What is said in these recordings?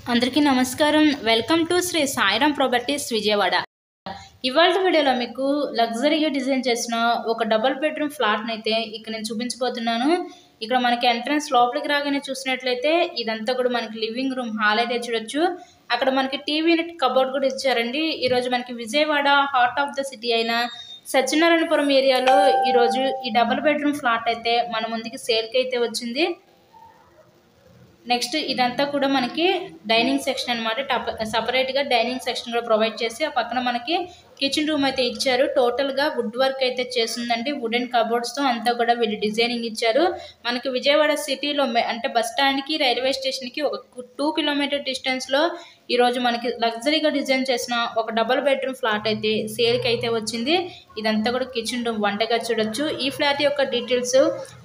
అందరికీ నమస్కారం. Welcome to Shri Sairam properties Vijayawada. ఇవాళ వీడియోలో మీకు లగ్జరీగా డిజైన్ చేసిన ఒక డబుల్ బెడ్రూమ్ ఫ్లాట్ని అయితే ఇక్కడ నేను చూపించబోతున్నాను. ఇక్కడ మనకి ఎంట్రన్స్ లోపలికి రాగానే చూసినట్లయితే ఇదంతా కూడా మనకి లివింగ్ రూమ్ హాల్ అయితే చూడొచ్చు. అక్కడ మనకి టీవీ యూనిట్ కబోర్డ్ కూడా ఇచ్చారండి. ఈరోజు మనకి Vijayawada heart of the city అయిన సత్యనారాయణపురం ఏరియాలో ఈరోజు ఈ డబుల్ బెడ్రూమ్ ఫ్లాట్ అయితే మన ముందుకి సేల్కి అయితే వచ్చింది. నెక్స్ట్ ఇదంతా కూడా మనకి డైనింగ్ సెక్షన్ అనమాట. సపరేట్గా డైనింగ్ సెక్షన్ కూడా ప్రొవైడ్ చేసి ఆ పక్కన మనకి కిచెన్ రూమ్ అయితే ఇచ్చారు. టోటల్గా వుడ్ వర్క్ అయితే చేస్తుందండి. వుడెన్ కబోర్డ్స్తో అంతా కూడా వీళ్ళు డిజైనింగ్ ఇచ్చారు. మనకి విజయవాడ సిటీలో అంటే బస్ స్టాండ్కి రైల్వే స్టేషన్కి ఒక 2 కిలోమీటర్ డిస్టెన్స్లో ఈరోజు మనకి లగ్జరీగా డిజైన్ చేసిన ఒక డబుల్ బెడ్రూమ్ ఫ్లాట్ అయితే సేల్కి అయితే వచ్చింది. ఇదంతా కూడా కిచెన్ రూమ్ వంటగా చూడొచ్చు. ఈ ఫ్లాట్ యొక్క details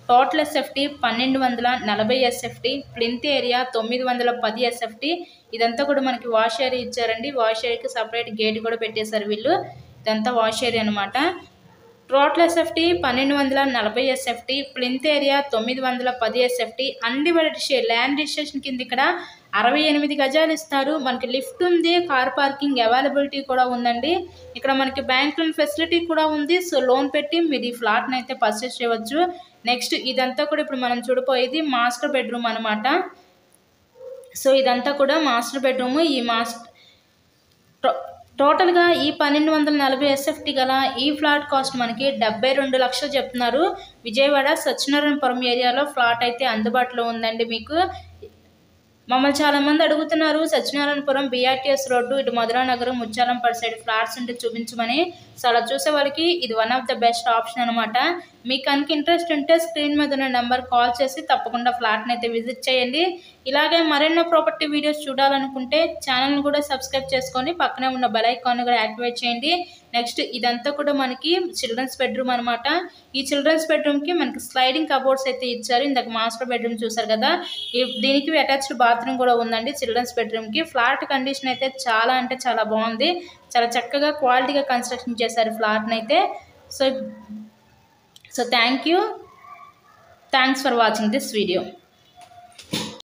total SFT 1240 SFT, plinth area 910 SFT. ఇదంతా కూడా మనకి వాష్ ఏరియా ఇచ్చారండి. వాష్ ఏరియాకి సపరేట్ గేట్ కూడా పెట్టేశారు వీళ్ళు. ఇదంతా వాష్ ఏరియా అనమాట. Total SFT 1240 SFT, plinth area 910 SFT. Undivided share land registration కింద ఇక్కడ 68 గజాలు ఇస్తారు. మనకి లిఫ్ట్ ఉంది, కార్ పార్కింగ్ అవైలబిలిటీ కూడా ఉందండి. ఇక్కడ మనకి బ్యాంక్ లోన్ ఫెసిలిటీ కూడా ఉంది. సో లోన్ పెట్టి మీరు ఈ ఫ్లాట్ని అయితే పర్చేస్ చేయవచ్చు. నెక్స్ట్ ఇదంతా కూడా ఇప్పుడు మనం చూడబోయేది మాస్టర్ బెడ్రూమ్ అనమాట. సో ఇదంతా కూడా మాస్టర్ బెడ్రూమ్. ఈ టోటల్గా ఈ 1240 ఎస్ఎఫ్టీ గల ఈ ఫ్లాట్ కాస్ట్ మనకి 72 లక్షలు చెప్తున్నారు. విజయవాడ సత్యనారాయణపురం ఏరియాలో ఫ్లాట్ అయితే అందుబాటులో ఉందండి. మీకు మమ్మల్ని చాలామంది అడుగుతున్నారు సత్యనారాయణపురం BRTS రోడ్డు ఇటు మధురానగరం ముత్యాలంపాడు సైడ్ ఫ్లాట్స్ ఉంటే చూపించమని. సో అలా చూసే వాళ్ళకి ఇది one of the best option అనమాట. మీకు కనుక ఇంట్రెస్ట్ ఉంటే స్క్రీన్ మీద ఉన్న నెంబర్ కాల్ చేసి తప్పకుండా ఫ్లాట్ని అయితే విజిట్ చేయండి. ఇలాగే మరెన్నో ప్రాపర్టీ వీడియోస్ చూడాలనుకుంటే ఛానల్ని కూడా సబ్స్క్రైబ్ చేసుకొని పక్కనే ఉన్న బెల్ ఐకాన్ కూడా యాక్టివేట్ చేయండి. నెక్స్ట్ ఇదంతా కూడా మనకి చిల్డ్రన్స్ బెడ్రూమ్ అనమాట. ఈ చిల్డ్రన్స్ బెడ్రూమ్కి మనకి స్లైడింగ్ కబోర్డ్స్ అయితే ఇచ్చారు. ఇందాక మాస్టర్ బెడ్రూమ్ చూసారు కదా, దీనికి అటాచ్డ్ బాత్రూమ్ కూడా ఉందండి. చిల్డ్రన్స్ బెడ్రూమ్కి ఫ్లాట్ కండిషన్ అయితే చాలా అంటే చాలా బాగుంది. చాలా చక్కగా క్వాలిటీగా కన్స్ట్రక్షన్ చేశారు ఫ్లాట్ని అయితే. So thanks for watching this video.